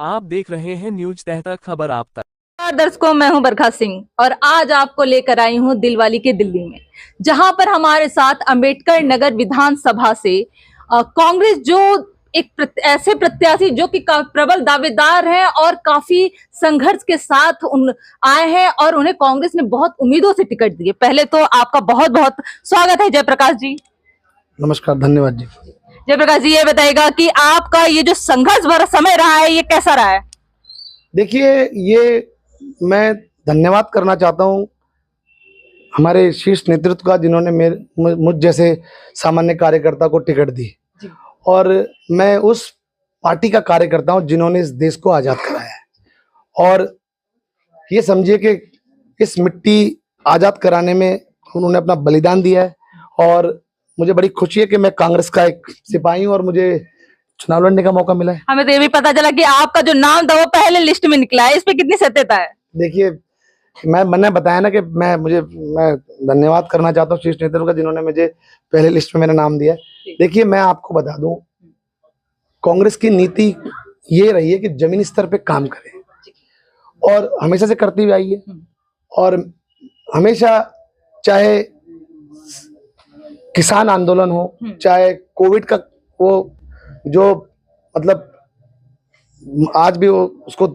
आप देख रहे हैं न्यूज तहता खबर आप तक। नमस्कार दर्शकों, मैं हूं बरखा सिंह और आज आपको लेकर आई हूं दिलवाली के दिल्ली में, जहां पर हमारे साथ अंबेडकर नगर विधानसभा से कांग्रेस जो ऐसे प्रत्याशी जो कि प्रबल दावेदार हैं और काफी संघर्ष के साथ आए हैं और उन्हें कांग्रेस ने बहुत उम्मीदों से टिकट दी है। पहले तो आपका बहुत बहुत स्वागत है जयप्रकाश जी। नमस्कार, धन्यवाद जी। जयप्रकाश जी, ये बताइएगा कि आपका ये जो संघर्ष भरा समय रहा है, ये कैसा रहा है? देखिए, ये मैं धन्यवाद करना चाहता हूँ हमारे शीर्ष नेतृत्व का, जिन्होंने मुझ जैसे सामान्य कार्यकर्ता को टिकट दी। और मैं उस पार्टी का कार्यकर्ता हूँ जिन्होंने इस देश को आज़ाद कराया है। और ये समझिए कि इस मिट्टी आज़ाद कराने में उन्होंने अपना बलिदान दिया है। और मुझे बड़ी खुशी है कि मैं कांग्रेस का एक सिपाही हूँ और मुझे चुनाव लड़ने का मौका मिला है। हमें तो ये भी पता चला कि आपका जो नाम था वो पहले लिस्ट में निकला है, इस पे कितनी सत्यता है? देखिए, मैंने बताया ना कि मैं धन्यवाद करना चाहता हूँ शीर्ष नेतृत्व का, जिन्होंने मुझे पहले लिस्ट में मेरा नाम दिया है। देखिए, मैं आपको बता दूं, कांग्रेस की नीति ये रही है कि जमीनी स्तर पे काम करें और हमेशा से करती हुई आई है। और हमेशा, चाहे किसान आंदोलन हो, चाहे कोविड का वो जो मतलब आज भी वो उसको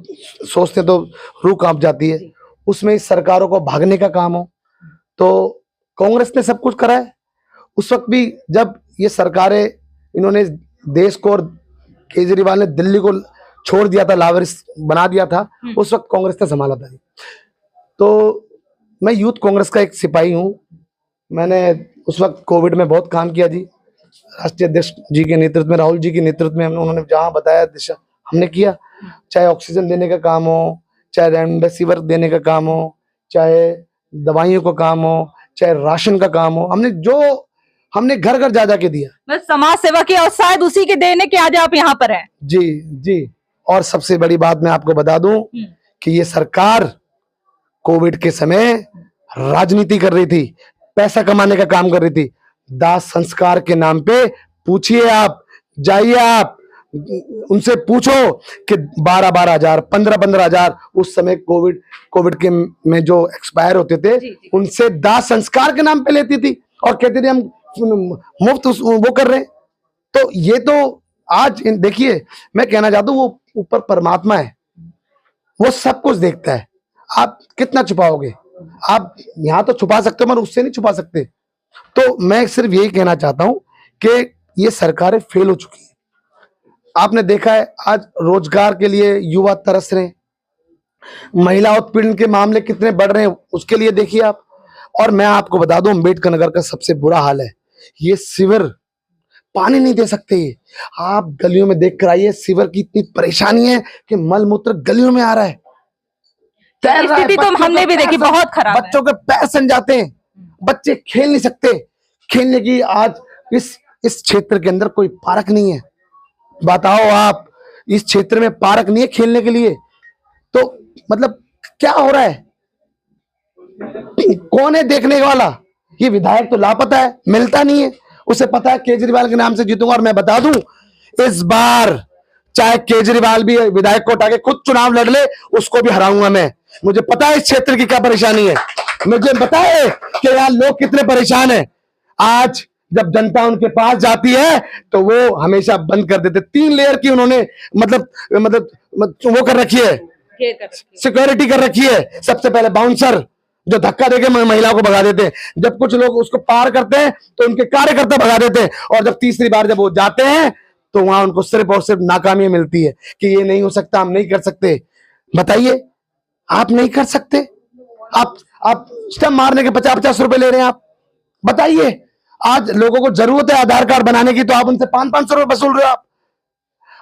सोचते तो रूह कांप जाती है, उसमें सरकारों को भागने का काम हो, तो कांग्रेस ने सब कुछ करा है। उस वक्त भी जब ये सरकारें, इन्होंने देश को, और केजरीवाल ने दिल्ली को छोड़ दिया था, लावारिस बना दिया था, उस वक्त कांग्रेस ने संभाला था। तो मैं यूथ कांग्रेस का एक सिपाही हूँ। मैंने उस वक्त कोविड में बहुत काम किया जी। राष्ट्रीय अध्यक्ष जी के नेतृत्व में, राहुल जी के नेतृत्व में उन्होंने जहाँ बताया दिशा हमने किया। चाहे ऑक्सीजन देने का काम हो, चाहे रेमडेसिविर देने का काम हो, चाहे दवाइयों का काम हो, चाहे राशन का काम हो, हमने घर घर जा के दिया। बस समाज सेवा की, और शायद उसी के देने के आज आप यहाँ पर हैं। जी। और सबसे बड़ी बात मैं आपको बता दूं कि ये सरकार कोविड के समय राजनीति कर रही थी, पैसा कमाने का काम कर रही थी। दाह संस्कार के नाम पे पूछिए, आप जाइए, आप उनसे पूछो कि 12-12 हजार, 15-15 हजार उस समय कोविड के में जो एक्सपायर होते थे, उनसे दाह संस्कार के नाम पे लेती थी और कहते थे हम मुफ्त वो कर रहे हैं। तो ये तो आज देखिए, मैं कहना चाहता हूँ, वो ऊपर परमात्मा है, वो सब कुछ देखता है। आप कितना छुपाओगे? आप यहाँ तो छुपा सकते हो मगर उससे नहीं छुपा सकते। तो मैं सिर्फ यही कहना चाहता हूं कि ये सरकारें फेल हो चुकी हैं। आपने देखा है, आज रोजगार के लिए युवा तरस रहे हैं, महिला उत्पीड़न के मामले कितने बढ़ रहे हैं, उसके लिए देखिए आप। और मैं आपको बता दूं, अंबेडकर नगर का सबसे बुरा हाल है, ये सीवर पानी नहीं दे सकते। आप गलियों में देख कर आइए, सीवर की इतनी परेशानी है कि मल मूत्र गलियों में आ रहा है। स्थिति तो हमने भी देखी, बहुत खराब है। बच्चों के पैर सन जाते हैं, बच्चे खेल नहीं सकते। खेलने की आज इस क्षेत्र के अंदर कोई पार्क नहीं है। बताओ आप, इस क्षेत्र में पार्क नहीं है खेलने के लिए, तो मतलब क्या हो रहा है? कौन है देखने वाला? ये विधायक तो लापता है, मिलता नहीं है। उसे पता है केजरीवाल के नाम से जीतूंगा। और मैं बता दूं, इस बार चाहे केजरीवाल भी विधायक को उठा के खुद चुनाव लड़ ले, उसको भी हराऊंगा मैं। मुझे पता है इस क्षेत्र की क्या परेशानी है, मुझे पता है कि यार लोग कितने परेशान हैं। आज जब जनता उनके पास जाती है तो वो हमेशा बंद कर देते। 3 लेयर की उन्होंने मतलब वो कर रखी है, सिक्योरिटी कर रखी है। सबसे पहले बाउंसर जो धक्का देके महिलाओं को भगा देते हैं, जब कुछ लोग उसको पार करते हैं तो उनके कार्यकर्ता भगा देते हैं, और जब तीसरी बार जब वो जाते हैं तो वहां उनको सिर्फ और सिर्फ नाकामी मिलती है कि ये नहीं हो सकता, हम नहीं कर सकते। बताइए, आप नहीं कर सकते? आप स्टंप मारने के 50-50 रुपए ले रहे हैं। आप बताइए, आज लोगों को जरूरत है आधार कार्ड बनाने की, तो आप उनसे 500-500 रुपए वसूल रहे हो। आप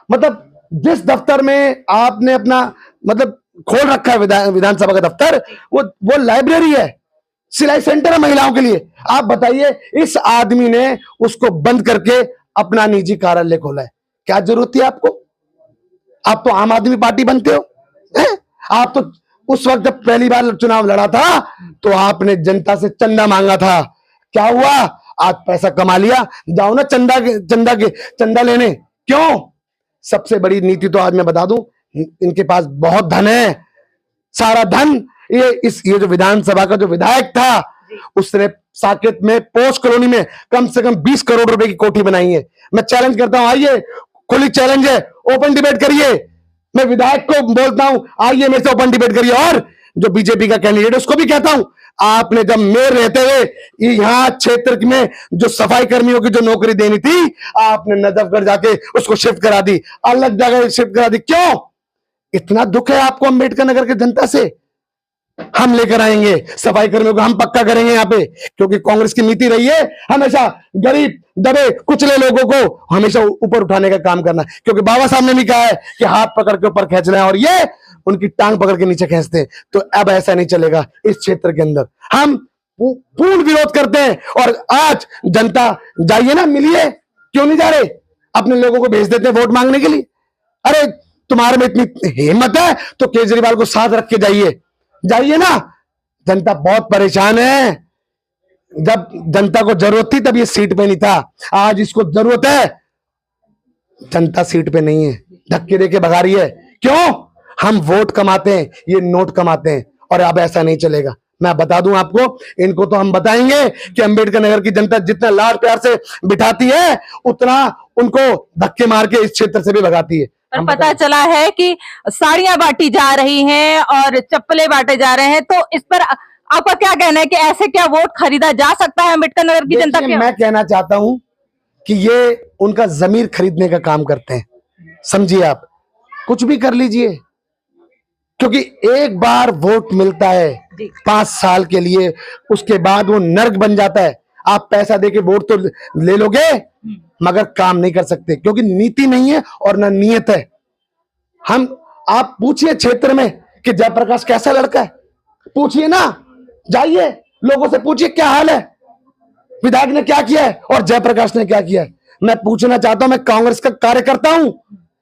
मतलब जिस दफ्तर में आपने अपना मतलब खोल रखा है विधानसभा का दफ्तर, वो लाइब्रेरी है, सिलाई सेंटर है महिलाओं के लिए। आप बताइए, इस आदमी ने उसको बंद करके अपना निजी कार्यालय खोला है। क्या जरूरत थी आपको? आप तो आम आदमी पार्टी बनते हो। आप तो उस वक्त जब पहली बार चुनाव लड़ा था तो आपने जनता से चंदा मांगा था। क्या हुआ? आज पैसा कमा लिया, जाओ ना चंदा लेने। क्यों? सबसे बड़ी नीति तो आज मैं बता दूं इनके पास बहुत धन है, सारा धन ये जो विधानसभा का जो विधायक था उसने साकेत में पोस्ट कॉलोनी में कम से कम 20 करोड़ रुपए की कोठी बनाई है। मैं चैलेंज करता हूं, आइए, खुली चैलेंज है, ओपन डिबेट करिए। मैं विधायक को बोलता हूं, आइए मेरे से ओपन डिबेट करिए। और जो बीजेपी का कैंडिडेट उसको भी कहता हूं, आपने जब मेयर रहते हुए यहां क्षेत्र में जो सफाई कर्मियों की जो नौकरी देनी थी, आपने नजफगढ़ जाके उसको शिफ्ट करा दी, अलग जगह शिफ्ट करा दी। क्यों इतना दुख है आपको अम्बेडकर नगर की जनता से? हम लेकर आएंगे सफाई कर्मियों को, हम पक्का करेंगे यहाँ पे, क्योंकि कांग्रेस की नीति रही है हमेशा गरीब दबे कुचले लोगों को हमेशा ऊपर उठाने का काम करना। क्योंकि बाबा साहब ने भी कहा है कि हाथ पकड़ के ऊपर खींचना है और ये उनकी टांग पकड़ के नीचे खींचते हैं। तो अब ऐसा नहीं चलेगा इस क्षेत्र के अंदर, हम पूर्ण विरोध करते हैं। और आज जनता जाइए ना, मिलिए, क्यों नहीं जा रहे? अपने लोगों को भेज देते हैं वोट मांगने के लिए। अरे तुम्हारे में इतनी हिम्मत है तो केजरीवाल को साथ रख के जाइए ना। जनता बहुत परेशान है, जब जनता को जरूरत थी तब ये सीट पे नहीं था, आज इसको जरूरत है, जनता सीट पे नहीं है, धक्के देके भगा रही है। क्यों? हम वोट कमाते हैं, ये नोट कमाते हैं, और अब ऐसा नहीं चलेगा। मैं बता दूं आपको, इनको तो हम बताएंगे कि अंबेडकर नगर की जनता जितना लाड प्यार से बिठाती है उतना उनको धक्के मार के इस क्षेत्र से भी भगाती है। पर पता चला है कि साड़ियां बांटी जा रही हैं और चप्पलें बांटे जा रहे हैं, तो इस पर आपका क्या कहना है कि ऐसे क्या वोट खरीदा जा सकता है अम्बेडकर नगर की जनता के? मैं कहना चाहता हूं कि ये उनका जमीर खरीदने का काम करते हैं, समझिए। आप कुछ भी कर लीजिए, क्योंकि एक बार वोट मिलता है 5 साल के लिए, उसके बाद वो नर्क बन जाता है। आप पैसा देके वोट तो ले लोगे मगर काम नहीं कर सकते, क्योंकि नीति नहीं है और ना नियत है। आप पूछिए क्षेत्र में कि जयप्रकाश कैसा लड़का है, पूछिए ना, जाइए लोगों से पूछिए क्या हाल है, विधायक ने क्या किया है और जयप्रकाश ने क्या किया है। मैं पूछना चाहता हूं, मैं कांग्रेस का कार्यकर्ता हूं,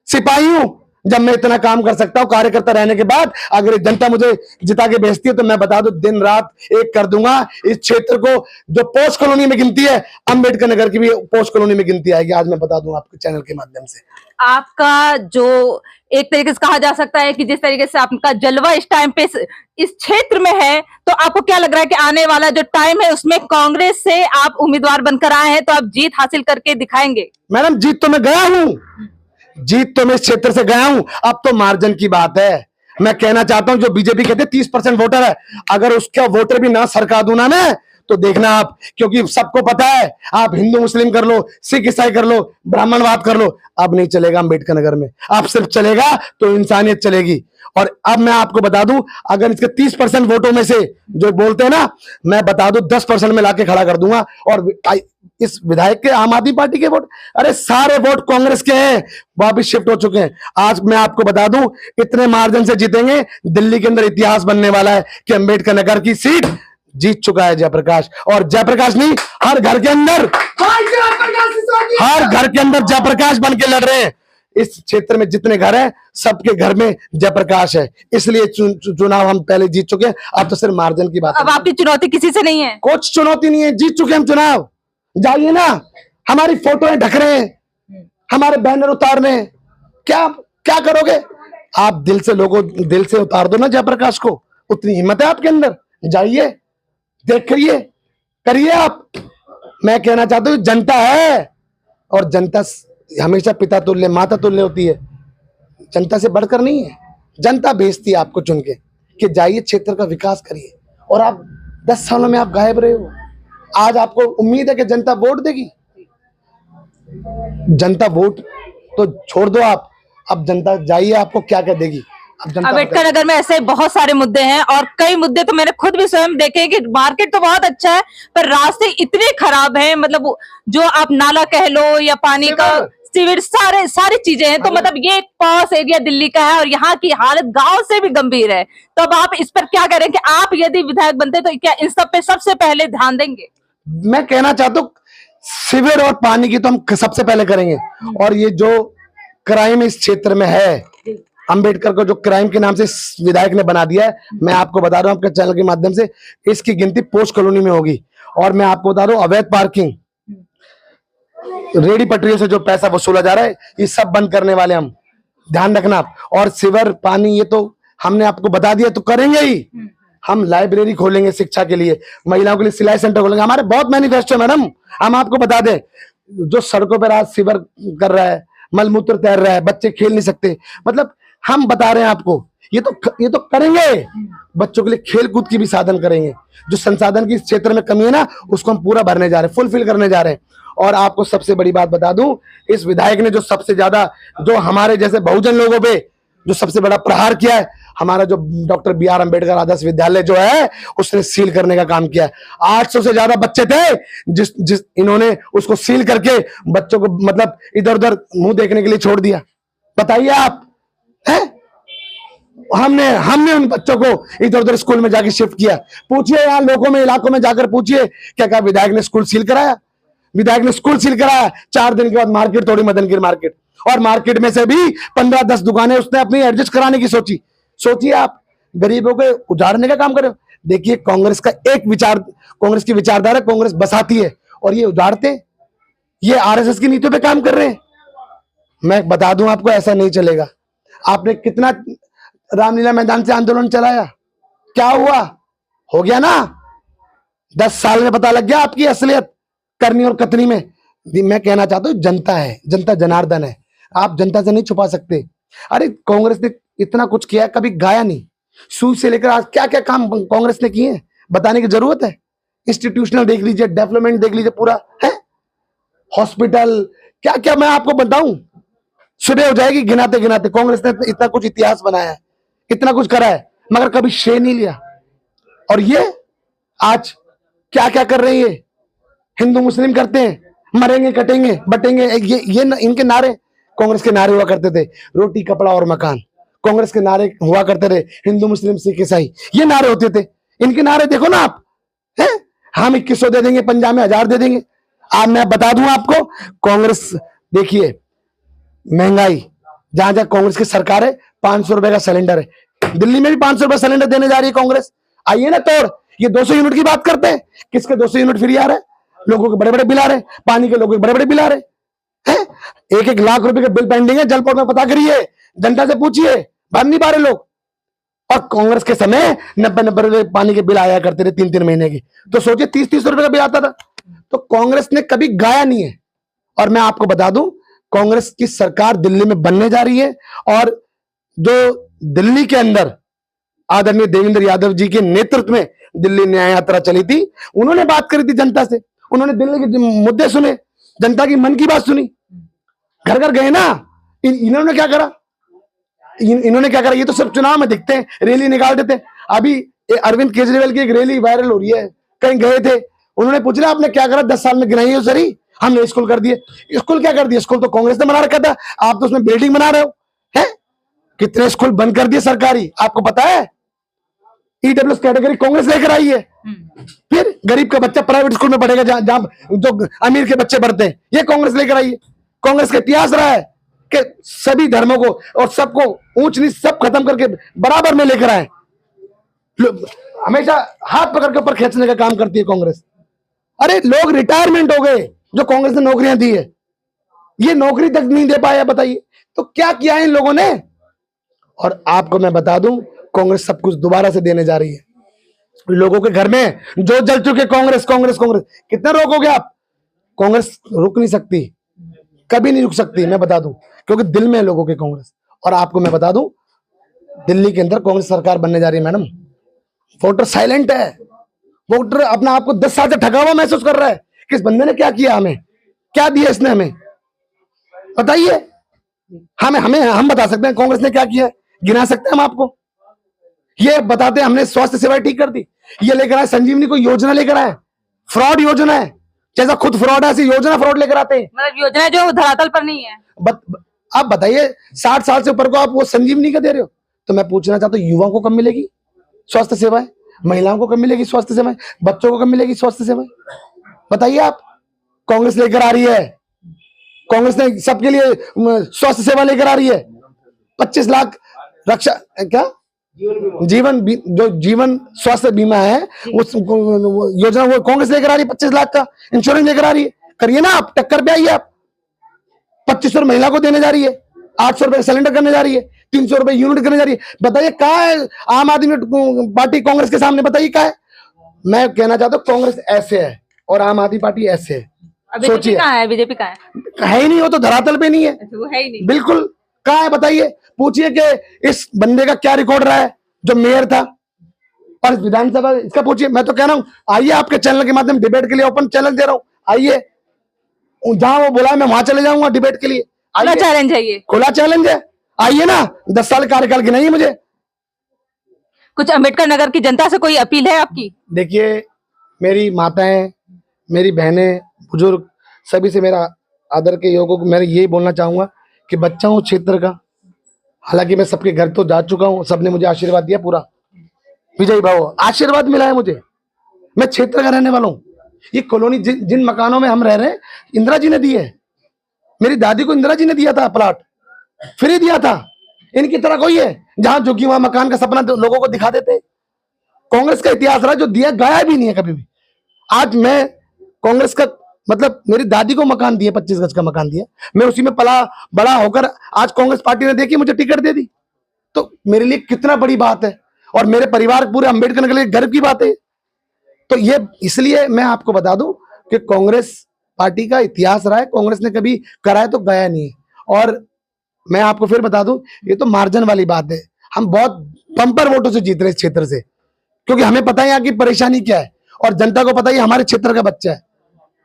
सिपाही हूं, जब मैं इतना काम कर सकता हूं कार्यकर्ता रहने के बाद, अगर जनता मुझे जिता के भेजती है तो मैं बता दूं दिन रात एक कर दूंगा। इस क्षेत्र को जो पोस्ट कॉलोनी में गिनती है, अंबेडकर नगर की भी पोस्ट कॉलोनी में गिनती आएगी, आज मैं बता दूं आपके चैनल के माध्यम से। आपका जो एक तरीके से कहा जा सकता है कि जिस तरीके से आपका जलवा इस टाइम पे इस क्षेत्र में है, तो आपको क्या लग रहा है कि आने वाला जो टाइम है उसमें कांग्रेस से आप उम्मीदवार बनकर आए हैं तो आप जीत हासिल करके दिखाएंगे? मैडम जीत तो मैं गया हूं, जीत तो मैं इस क्षेत्र से गया हूं, अब तो मार्जिन की बात है। मैं कहना चाहता हूं जो बीजेपी कहते 30% वोटर है, अगर उसका वोटर भी ना सरका दूं ना मैं, तो देखना आप, क्योंकि सबको पता है, आप हिंदू मुस्लिम कर लो, सिख ईसाई कर लो, ब्राह्मणवाद कर लो, अब नहीं चलेगा अम्बेडकर नगर में। अब सिर्फ चलेगा तो इंसानियत चलेगी। और अब मैं आपको बता दूं, अगर इसके 30% वोटों में से जो बोलते हैं ना, मैं बता दूं 10% में लाके खड़ा कर दूंगा। और इस विधायक के आम आदमी पार्टी के वोट, अरे सारे वोट कांग्रेस के हैं, वापिस शिफ्ट हो चुके हैं। आज मैं आपको बता दूं, इतने मार्जिन से जीतेंगे, दिल्ली के अंदर इतिहास बनने वाला है कि अम्बेडकर नगर की सीट जीत चुका है जयप्रकाश। और जयप्रकाश नहीं, हर घर के अंदर, हर घर के अंदर जयप्रकाश बन के लड़ रहे हैं। इस क्षेत्र में जितने घर हैं सबके घर में जयप्रकाश है, इसलिए चुनाव हम पहले जीत चुके हैं। अब तो सिर्फ मार्जिन की बात है। अब आपकी चुनौती किसी से नहीं है? कुछ चुनौती नहीं है, जीत चुके हम चुनाव। जाइए ना, हमारी फोटोएं ढक रहे हैं, हमारे बैनर उतार रहे हैं, क्या करोगे आप? दिल से लोगों, दिल से उतार दो ना जयप्रकाश को, उतनी हिम्मत है आपके अंदर, जाइए देखिए, करिए आप। मैं कहना चाहता हूं जनता है, और जनता हमेशा पिता तुल्य माता तुल्य होती है, जनता से बढ़कर नहीं है। जनता भेजती है आपको चुन के कि जाइए क्षेत्र का विकास करिए, और आप 10 सालों में आप गायब रहे हो। आज आपको उम्मीद है कि जनता वोट देगी? जनता वोट तो छोड़ दो आप, अब जनता जाइए आपको क्या क्या देगी। अम्बेडकर नगर में ऐसे बहुत सारे मुद्दे हैं, और कई मुद्दे तो मैंने खुद भी स्वयं देखे कि मार्केट तो बहुत अच्छा है पर रास्ते इतने खराब हैं, मतलब जो आप नाला कह लो या पानी का सीवर, सारी चीजें हैं। तो मतलब ये एक पॉस एरिया दिल्ली का है और यहाँ की हालत गांव से भी गंभीर है। तो अब आप इस पर क्या कह रहे हैं कि आप यदि विधायक बनते तो क्या इन सब पे सबसे पहले ध्यान देंगे? मैं कहना चाहता हूँ सीवर और पानी की तो हम सबसे पहले करेंगे। और ये जो क्राइम इस क्षेत्र में है, अंबेडकर को जो क्राइम के नाम से विधायक ने बना दिया है, मैं आपको बता रहा हूं आपके चैनल के माध्यम से, इसकी गिनती पोस्ट कॉलोनी में होगी। और मैं आपको बता रहा हूं अवैध पार्किंग, रेडी पटरियों से जो पैसा वसूला जा रहा है, ये सब बंद करने वाले हम। ध्यान रखना आप। और सीवर पानी ये तो हमने आपको बता दिया, तो करेंगे ही। हम लाइब्रेरी खोलेंगे शिक्षा के लिए, महिलाओं के लिए सिलाई सेंटर खोलेंगे, हमारे बहुत मैनिफेस्टो है मैडम। हम आपको बता दें, जो सड़कों पर आज सीवर कर रहा है, मलमूत्र तैर रहा है, बच्चे खेल नहीं सकते, मतलब हम बता रहे हैं आपको, ये तो करेंगे। बच्चों के लिए खेल कूद की भी साधन करेंगे। जो संसाधन की क्षेत्र में कमी है ना, उसको हम पूरा भरने जा रहे हैं, फुलफिल करने जा रहे हैं। और आपको सबसे बड़ी बात बता दूं, इस विधायक ने जो सबसे ज्यादा, जो हमारे जैसे बहुजन लोगों पे जो सबसे बड़ा प्रहार किया है, हमारा जो डॉक्टर BR अम्बेडकर आदर्श विद्यालय जो है, उसने सील करने का काम किया है। 800 से ज्यादा बच्चे थे जिस इन्होंने उसको सील करके बच्चों को मतलब इधर उधर मुंह देखने के लिए छोड़ दिया। बताइए आप, हैं? हमने उन बच्चों को इधर उधर स्कूल में जाके शिफ्ट किया। पूछिए यहाँ लोगों में, इलाकों में जाकर पूछिए, क्या विधायक ने स्कूल सील कराया? विधायक ने स्कूल सील कराया, 4 दिन के बाद मार्केट तोड़ी, मदनगिर मार्केट, और मार्केट में से भी 15-10 दुकानें उसने अपनी एडजस्ट कराने की सोची। सोचिए आप, गरीबों को उजाड़ने का काम करे। देखिए कांग्रेस का एक विचार, कांग्रेस की विचारधारा कांग्रेस बसाती है और ये उजाड़ते, ये RSS की नीतियों पे काम कर रहे हैं। मैं बता दूं आपको, ऐसा नहीं चलेगा। आपने कितना रामलीला मैदान से आंदोलन चलाया, क्या हुआ? हो गया ना, 10 साल में पता लग गया आपकी असलियत करनी और कतनी में। मैं कहना चाहता हूं, जनता है, जनता जनार्दन है, आप जनता से नहीं छुपा सकते। अरे कांग्रेस ने इतना कुछ किया है, कभी गाया नहीं। सुई से लेकर आज क्या क्या काम कांग्रेस ने किए हैं, बताने की जरूरत है? इंस्टीट्यूशनल देख लीजिए, डेवलपमेंट देख लीजिए, पूरा है, हॉस्पिटल, क्या क्या मैं आपको बताऊं, सुबह हो जाएगी गिनाते गिनाते। कांग्रेस ने इतना कुछ इतिहास बनाया है, इतना कुछ करा है, मगर कभी श्रेय नहीं लिया। और ये आज क्या क्या कर रही है, हिंदू मुस्लिम करते हैं, मरेंगे कटेंगे बटेंगे, ये इनके नारे कांग्रेस के नारे हुआ करते थे। रोटी कपड़ा और मकान, कांग्रेस के नारे हुआ करते थे। हिंदू मुस्लिम सिख ईसाई, ये नारे होते थे। इनके नारे देखो ना आप, हैं? हम 2100 दे देंगे, पंजाब में 1000 दे देंगे। आज मैं बता दूं आपको, कांग्रेस देखिए, महंगाई जहां जहां कांग्रेस की सरकार है, 500 रुपए का सिलेंडर है। दिल्ली में भी 500 रुपए सिलेंडर देने जा रही है कांग्रेस। आइए ना तोड़, ये 200 यूनिट की बात करते हैं, किसके 200 यूनिट फ्री आ रहे हैं? लोगों के बड़े बड़े बिल आ रहे हैं, पानी के लोगों के बड़े बड़े बिल आ रहे हैं। 1-1 लाख रुपए के बिल पेंडिंग है, जलपोर्ट में पता करिए, जनता से पूछिए, भर नहीं पा रहे लोग। और कांग्रेस के समय 90-90 रुपए पानी के बिल आया करते थे 3-3 महीने की, तो सोचिए 30-30 रुपए का बिल आता था। तो कांग्रेस ने कभी गाया नहीं है। और मैं आपको बता दूं, कांग्रेस की सरकार दिल्ली में बनने जा रही है, और जो दिल्ली के अंदर आदरणीय देवेंद्र यादव जी के नेतृत्व में दिल्ली न्याय यात्रा चली थी, उन्होंने बात करी थी जनता से, उन्होंने दिल्ली के मुद्दे सुने, जनता की मन की बात सुनी, घर घर गए ना। इन्होंने क्या करा, इन्होंने क्या करा, ये तो सब चुनाव में दिखते हैं, रैली निकाल देते हैं। अभी अरविंद केजरीवाल की एक रैली वायरल हो रही है, कहीं गए थे, उन्होंने पूछ लिया आपने क्या करा 10 साल में, गिनाई हो सरी, हमने स्कूल कर दिए। स्कूल क्या कर दिया? स्कूल तो कांग्रेस ने बना रखा था, आप तो उसमें बिल्डिंग बना रहे हो, हैं? कितने स्कूल बंद कर दिए सरकारी, आपको पता है? EWS कैटेगरी कांग्रेस लेकर आई है। फिर गरीब का बच्चा प्राइवेट स्कूल में पढ़ेगा, जहां जो अमीर के बच्चे पढ़ते हैं, ये कांग्रेस लेकर आई है। कांग्रेस का इतिहास रहा है कि सभी धर्मों को और सबको ऊंच नीच सब खत्म करके बराबर में लेकर आए। हमेशा हाथ पकड़ के ऊपर खींचने का काम करती है कांग्रेस। अरे लोग रिटायरमेंट हो गए, जो कांग्रेस ने नौकरियां दी है, ये नौकरी तक नहीं दे पाया, बताइए तो क्या किया है इन लोगों ने। और आपको मैं बता दूं, कांग्रेस सब कुछ दोबारा से देने जा रही है। लोगों के घर में जो जल चुके, कांग्रेस कांग्रेस कांग्रेस, कितना रोकोगे आप? कांग्रेस रुक नहीं सकती, कभी नहीं रुक सकती, मैं बता दूं, क्योंकि दिल में है लोगों के कांग्रेस। और आपको मैं बता दूं, दिल्ली के अंदर कांग्रेस सरकार बनने जा रही है मैडम। वोटर साइलेंट है, वोटर अपना आपको 10 साल से ठगा हुआ महसूस कर रहा है। किस बंदे ने क्या किया, हमें क्या दिया इसने, हमें बताइए। हम बता सकते हैं कांग्रेस ने क्या किया, गिना सकते हैं हम आपको। ये बताते हैं हमने स्वास्थ्य सेवाएं ठीक कर दी, ये लेकर आए संजीवनी को योजना लेकर आए, फ्रॉड योजना है, जैसा खुद फ्रॉड है ऐसी योजना फ्रॉड लेकर आते हैं। मतलब योजना जो धरातल पर नहीं है। आप बताइए 60 साल से ऊपर को आप वो संजीवनी का दे रहे हो, तो मैं पूछना चाहता हूँ युवाओं को कब मिलेगी स्वास्थ्य सेवाएं, महिलाओं को कब मिलेगी स्वास्थ्य सेवाएं, बच्चों को कब मिलेगी स्वास्थ्य सेवाएं? बताइए आप। कांग्रेस लेकर आ रही है, कांग्रेस ने सबके लिए स्वास्थ्य सेवा लेकर आ रही है। 25 लाख रक्षा, क्या जो जीवन स्वास्थ्य बीमा है, उस योजना वो कांग्रेस लेकर आ रही है। 25 लाख का इंश्योरेंस लेकर आ रही है। करिए ना आप, टक्कर पे आइए आप। 2500 महिला को देने जा रही है। ₹800 सिलेंडर करने जा रही है, ₹300 यूनिट करने जा रही है। बताइए कहाँ है आम आदमी पार्टी कांग्रेस के सामने? बताइए कहाँ है? मैं कहना चाहता हूँ कांग्रेस ऐसे है और आम आदमी पार्टी ऐसे है। बीजेपी कहाँ है? बीजेपी कहाँ है ही नहीं, वो तो धरातल पे नहीं है। वो है ही नहीं। बिल्कुल कहाँ है बताइए? पूछिए कि इस बंदे का क्या रिकॉर्ड रहा है जो मेयर था और इस विधानसभा, इसका पूछिए। मैं तो कह रहा हूँ आइए, आपके चैनल के माध्यम डिबेट के लिए ओपन चैलेंज दे रहा हूँ। आइए, जहां वो बोला मैं वहां चले जाऊंगा डिबेट के लिए। खुला चैलेंज है ये, खुला चैलेंज है। आइए ना, 10 साल कार्यकाल की नहीं है मुझे। कुछ अंबेडकर नगर की जनता से कोई अपील है आपकी? देखिए, मेरी माताएं, मेरी बहनें, बुजुर्ग, सभी से मेरा आदर के योगों को मैं यही बोलना चाहूंगा कि बच्चा हूँ क्षेत्र का। हालांकि मैं सबके घर तो जा चुका हूँ, सबने मुझे आशीर्वाद दिया, पूरा विजय भाव आशीर्वाद मिला है मुझे। मैं क्षेत्र का रहने वाला हूँ। ये कॉलोनी जिन मकानों में हम रह रहे हैं, इंदिरा जी ने दी है। मेरी दादी को इंदिरा जी ने दिया था प्लाट, फ्री दिया था। इनकी तरह कोई है जहां झुकी वहां मकान का सपना लोगों को दिखा देते। कांग्रेस का इतिहास रहा जो दिया गया भी नहीं है कभी भी। आज मैं कांग्रेस का मतलब, मेरी दादी को मकान दिया, 25 गज का मकान दिया, मैं उसी में पला बड़ा होकर आज कांग्रेस पार्टी ने देखी मुझे टिकट दे दी, तो मेरे लिए कितना बड़ी बात है और मेरे परिवार पूरे अंबेडकर के लिए गर्व की बात है। तो ये इसलिए मैं आपको बता दूं कि कांग्रेस पार्टी का इतिहास रहा है, कांग्रेस ने कभी कराया तो गया नहीं है। और मैं आपको फिर बता दूं, ये तो मार्जिन वाली बात है। हम बहुत बम्पर वोटों से जीत रहे इस क्षेत्र से, क्योंकि हमें पता है यहाँ की परेशानी क्या है और जनता को पता है हमारे क्षेत्र का बच्चा है।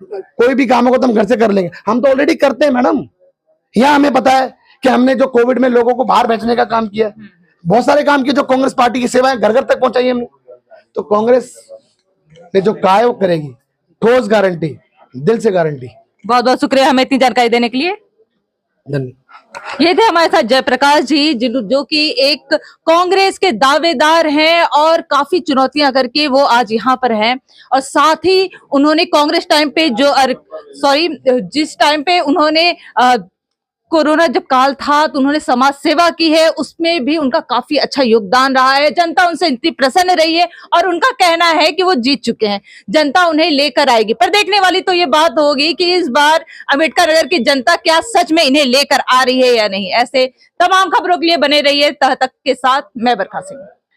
कोई भी काम होगा तो हम घर से कर लेंगे, हम तो ऑलरेडी करते हैं मैडम। यहाँ हमें पता है कि हमने जो कोविड में लोगों को बाहर भेजने का काम किया, बहुत सारे काम किए जो कांग्रेस पार्टी की सेवाएं घर घर तक पहुंचाई हमने। तो कांग्रेस ने जो कहा है वो करेगी, ठोस गारंटी, दिल से गारंटी। बहुत बहुत शुक्रिया हमें इतनी जानकारी देने के लिए। धन्यवाद। ये थे हमारे साथ जयप्रकाश जी, जो कि एक कांग्रेस के दावेदार हैं और काफी चुनौतियां करके वो आज यहाँ पर हैं। और साथ ही उन्होंने कांग्रेस टाइम पे जिस टाइम पे उन्होंने कोरोना जब काल था तो उन्होंने समाज सेवा की है, उसमें भी उनका काफी अच्छा योगदान रहा है। जनता उनसे इतनी प्रसन्न रही है और उनका कहना है कि वो जीत चुके हैं, जनता उन्हें लेकर आएगी। पर देखने वाली तो ये बात होगी कि इस बार अंबेडकर नगर की जनता क्या सच में इन्हें लेकर आ रही है या नहीं। ऐसे तमाम खबरों के लिए बने रहिए तह तक के साथ। मैं बरखा सिंह।